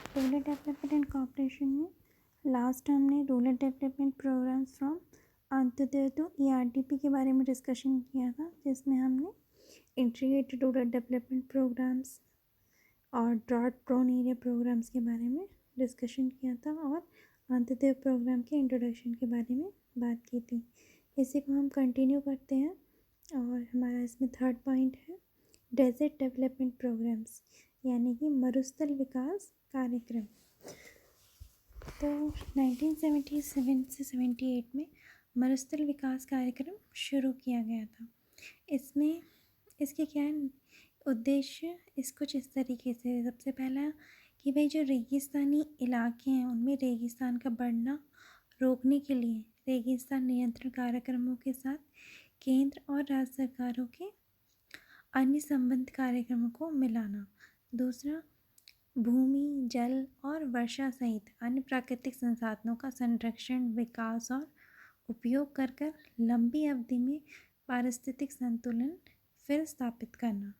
Rural development and corporation में last हमने rural development programmes from Antyodaya to IRDP के बारे में डिस्कशन किया था, जिसमें हमने इंटीग्रेटेड रूरल डेवलपमेंट प्रोग्राम्स और ड्रॉट प्रोन एरिया प्रोग्राम्स के बारे में डिस्कशन किया था और अंत्योदय प्रोग्राम के इंट्रोडक्शन के बारे में बात की थी। इसी को हम कंटिन्यू करते हैं और हमारा इसमें थर्ड पॉइंट है डेजर्ट डेवलपमेंट प्रोग्राम्स, यानी कि मरुस्थल विकास कार्यक्रम। तो 1977 से 78 में मरुस्थल विकास कार्यक्रम शुरू किया गया था। इसमें इसके क्या उद्देश्य इस कुछ इस तरीके से, सबसे पहला कि भाई जो रेगिस्तानी इलाके हैं उनमें रेगिस्तान का बढ़ना रोकने के लिए रेगिस्तान नियंत्रण कार्यक्रमों के साथ केंद्र और राज्य सरकारों के अन्य संबंधित कार्यक्रमों को मिलाना। दूसरा, भूमि, जल और वर्षा सहित अन्य प्राकृतिक संसाधनों का संरक्षण, विकास और उपयोग कर लंबी अवधि में पारिस्थितिक संतुलन फिर स्थापित करना।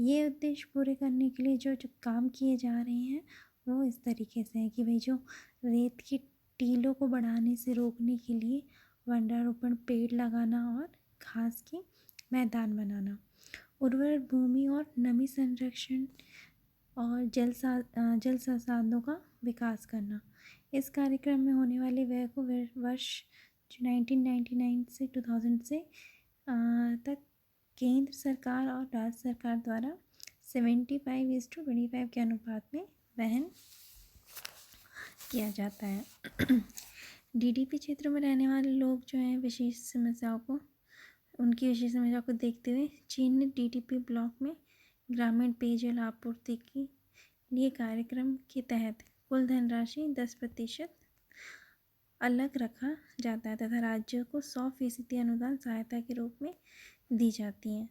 ये उद्देश्य पूरे करने के लिए जो काम किए जा रहे हैं वो इस तरीके से है कि भाई जो रेत की टीलों को बढ़ाने से रोकने के लिए वृक्षारोपण, पेड़ लगाना और घास के मैदान बनाना, उर्वर भूमि और नमी संरक्षण और जल संसाधनों का विकास करना। इस कार्यक्रम में होने वाले व्यय को वर्ष 1999 से 2000 से तक केंद्र सरकार और राज्य सरकार द्वारा 75:25 के अनुपात में वहन किया जाता है। डीडीपी क्षेत्र में रहने वाले लोग जो हैं उनकी विशेष समस्याओं को देखते हुए चीन ने डीडीपी ब्लॉक में ग्रामीण पेयजल आपूर्ति के लिए कार्यक्रम के तहत कुल धनराशि 10% अलग रखा जाता है तथा राज्यों को 100% अनुदान सहायता के रूप में दी जाती है।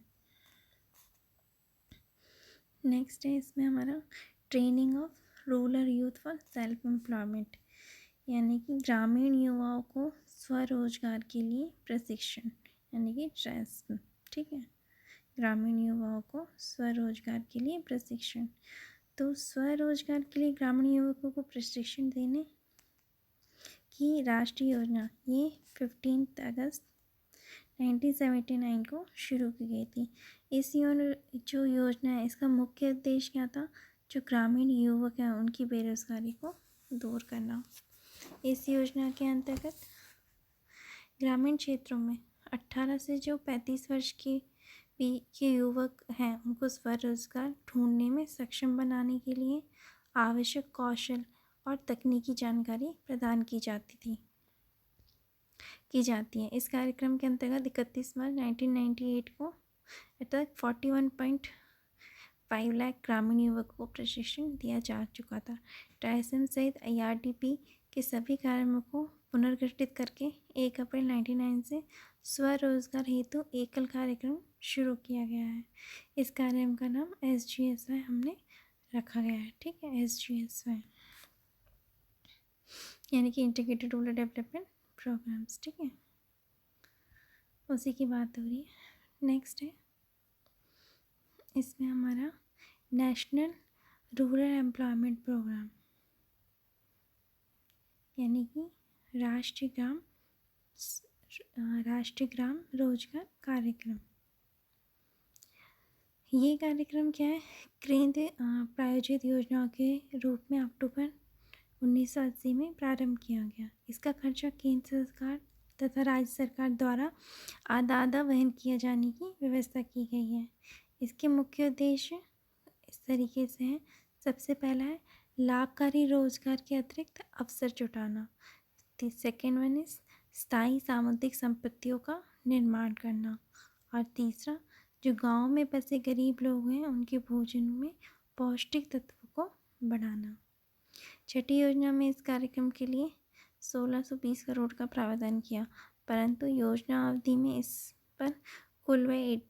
नेक्स्ट है इसमें हमारा training of rural youth for self employment, यानी कि ग्रामीण युवाओं को स्वरोजगार के लिए प्रशिक्षण, यानी कि ट्रेस। ठीक है, ग्रामीण युवाओं को स्वरोजगार के लिए प्रशिक्षण। तो स्वरोजगार के लिए ग्रामीण युवकों को प्रशिक्षण देने की राष्ट्रीय योजना ये 15 अगस्त 1979 को शुरू की गई थी। जो योजना है इसका मुख्य उद्देश्य क्या था, जो ग्रामीण युवक हैं उनकी बेरोजगारी को दूर करना। इस योजना के अंतर्गत ग्रामीण क्षेत्रों में 18 से जो 35 वर्ष के युवक हैं उनको स्वरोजगार ढूंढने में सक्षम बनाने के लिए आवश्यक कौशल और तकनीकी जानकारी प्रदान की जाती है। इस कार्यक्रम के अंतर्गत 31 मार्च 1998 को तक 41.5 लाख ग्रामीण युवकों को प्रशिक्षण दिया जा चुका था। ट्राइसन सहित IRDP के सभी कार्यक्रमों को पुनर्गठित करके 1 अप्रैल 1999 से स्वरोजगार हेतु एकल कार्यक्रम शुरू किया गया है। इस कार्यक्रम का नाम SGSY हमने रखा गया है। ठीक है, SGSY यानी कि इंटीग्रेटेड रूरल डेवलपमेंट प्रोग्राम्स। ठीक है, उसी की बात हो रही है। नेक्स्ट है इसमें हमारा नेशनल रूरल एम्प्लॉयमेंट प्रोग्राम, यानी कि राष्ट्रीय ग्राम रोजगार कार्यक्रम। ये कार्यक्रम क्या है, केंद्र प्रायोजित योजनाओं के रूप में अक्टूबर 1980 में प्रारंभ किया गया। इसका खर्चा केंद्र सरकार तथा राज्य सरकार द्वारा आधा वहन किया जाने की व्यवस्था की गई है। इसके मुख्य उद्देश्य इस तरीके से हैं। सबसे पहला है लाभकारी रोजगार के अतिरिक्त अवसर जुटाना। सेकेंड वन इज स्थायी सामुदायिक संपत्तियों का निर्माण करना। और तीसरा, जो गांव में बसे गरीब लोग हैं उनके भोजन में पौष्टिक तत्वों को बढ़ाना। छठी योजना में इस कार्यक्रम के लिए 1620 करोड़ का प्रावधान किया, परंतु योजना अवधि में इस पर कुल व्यय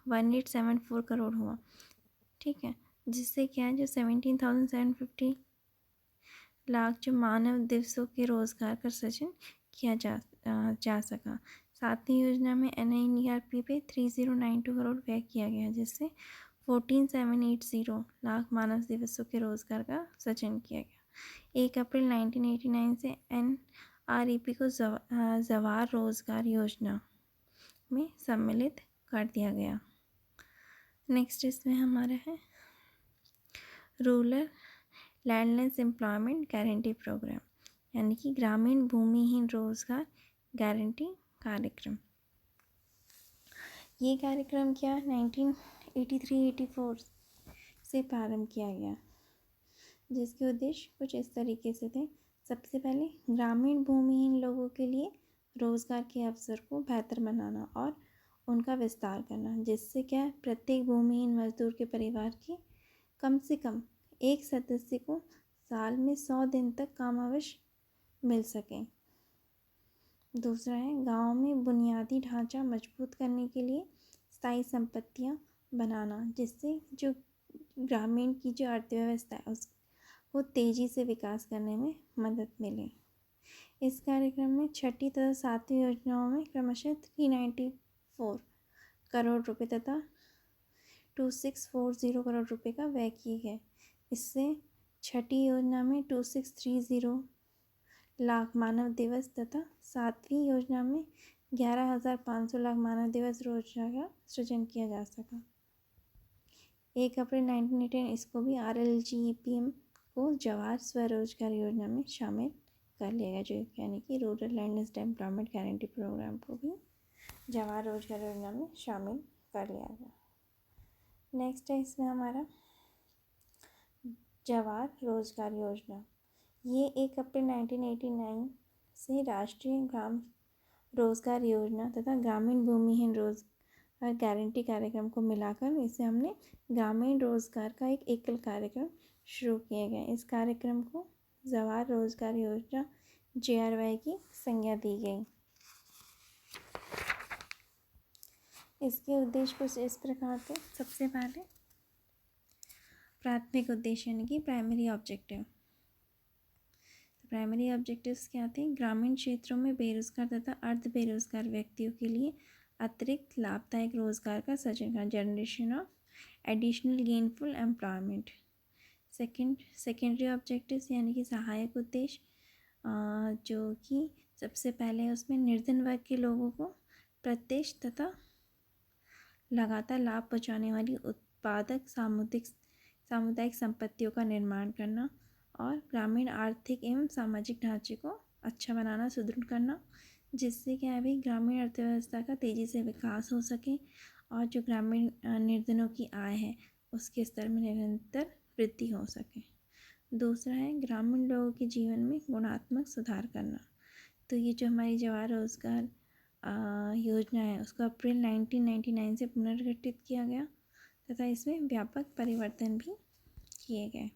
1874 करोड़ हुआ। ठीक है, जिससे क्या है, जो 17,750 लाख जो मानव दिवसों के रोजगार का सृजन किया जा सका। सातवीं योजना में NIRP पे 3092 करोड़ व्यय किया गया, जिससे 14,780 लाख मानव दिवसों के रोजगार का सृजन किया गया। 1 अप्रैल 1989 से NREP को जवाहर रोजगार योजना में सम्मिलित कर दिया गया। नेक्स्ट इसमें हमारा है rural landless employment guarantee programme, यानी कि ग्रामीण भूमिहीन रोजगार गारंटी कार्यक्रम। ये कार्यक्रम क्या 1983-84 से प्रारंभ किया गया, जिसके उद्देश्य कुछ इस तरीके से थे। सबसे पहले ग्रामीण भूमिहीन लोगों के लिए रोजगार के अवसर को बेहतर बनाना और उनका विस्तार करना, जिससे क्या प्रत्येक भूमिहीन मजदूर के परिवार के कम से कम एक सदस्य को साल में 100 दिन तक काम अवश्य मिल सके। दूसरा है गाँव में बुनियादी ढांचा मजबूत करने के लिए स्थायी संपत्तियां बनाना, जिससे जो ग्रामीण की जो अर्थव्यवस्था है उसको तेज़ी से विकास करने में मदद मिले। इस कार्यक्रम में छठी तथा सातवीं योजनाओं में क्रमशः 394 करोड़ रुपए तथा 2640 करोड़ रुपए का व्यय किए गए। इससे छठी योजना में 2630 लाख मानव दिवस तथा सातवीं योजना में 11,500 लाख मानव दिवस रोजगार का सृजन किया जा सका। 1 अप्रैल 1918 इसको भी RLGEPM को जवाहर स्वरोजगार योजना में शामिल कर लिया गया, जो यानी कि rural landless employment guarantee programme को भी जवाहर रोजगार योजना में शामिल कर लिया गया। नेक्स्ट है इसमें हमारा जवाहर रोजगार योजना। ये 1 अप्रैल 1989 से राष्ट्रीय ग्राम रोजगार योजना तथा ग्रामीण भूमिहीन रोजगार गारंटी कार्यक्रम को मिलाकर इसे हमने ग्रामीण रोजगार का एक एकल कार्यक्रम शुरू किया गया। इस कार्यक्रम को जवाहर रोजगार योजना JRY की संज्ञा दी गई। इसके उद्देश्य कुछ इस प्रकार थे। सबसे पहले प्राथमिक उद्देश्य यानी कि प्राइमरी ऑब्जेक्टिव। प्राइमरी ऑब्जेक्टिव्स क्या थे? ग्रामीण क्षेत्रों में बेरोजगार तथा अर्ध बेरोजगार व्यक्तियों के लिए अतिरिक्त लाभदायक रोजगार का सृजन करना, generation of additional gainful employment. Secondary objectives यानी कि सहायक उद्देश्य, जो कि सबसे पहले उसमें निर्धन वर्ग के लोगों को प्रत्यक्ष तथा लगातार लाभ पहुँचाने वाली उत्पादक सामुदायिक संपत्तियों का निर्माण करना और ग्रामीण आर्थिक एवं सामाजिक ढांचे को अच्छा बनाना, सुदृढ़ करना, जिससे क्या है भाई ग्रामीण अर्थव्यवस्था का तेज़ी से विकास हो सके और जो ग्रामीण निर्धनों की आय है उसके स्तर में निरंतर वृद्धि हो सके। दूसरा है ग्रामीण लोगों के जीवन में गुणात्मक सुधार करना। तो ये जो हमारी जवाहर रोजगार योजना है उसको अप्रैल 1999 से पुनर्गठित किया गया तथा इसमें व्यापक परिवर्तन भी किए गए।